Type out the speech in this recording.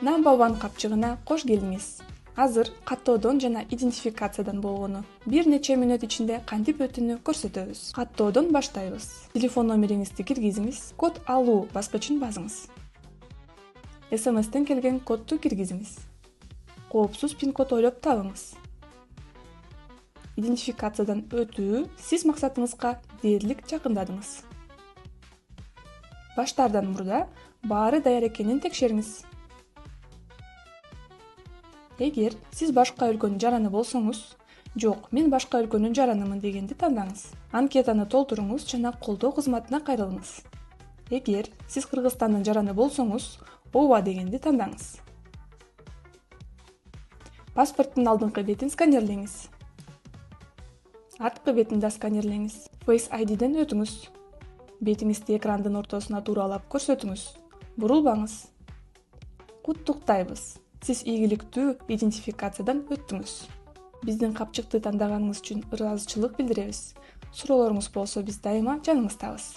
Number One капчыгына кош келиңиз. Азыр каттоодон жана идентификациядан болгону бир нече мүнөт ичинде кантип өтүүнү көрсөтөбүз. Каттоодон баштайбыз. Телефон номериңизди киргизиңиз, код алуу баскычын басыңыз. SMS-тен келген кодду киргизиңиз. Коопсуз пин-код ойлоп табыңыз. Идентификациядан өтүү сиз максатыңызга дээрлик жакындадыңыз. Баштаардан мурда баары даяр экенин текшериңиз. Эгер сиз башка өлкөнүн жараны болсоңуз, жок, мен башка өлкөнүн жаранымын дегенди тандаңыз. Анкетаны толтуруңуз жана колдоо кызматына кайрылыңыз. Эгер сиз Кыргызстандын жараны болсоңуз, ооба дегенди тандаңыз. Паспорттун алдыңкы бетин сканерлеңиз. Арткы бетин да сканерлеңиз. Face ID-ден өтүңүз. Бетиңизди экрандын ортосуна тууралап көрсөтүңүз. Бурулбаңыз. Куттуктайбыз. Сиз ийгиликтүү идентификациядан өттүңүз. Биздин капчыкты тандаганыңыз үчүн ыраазычылык билдиребиз. Суроолоруңуз болсо биз дайыма жаныңыздабыз.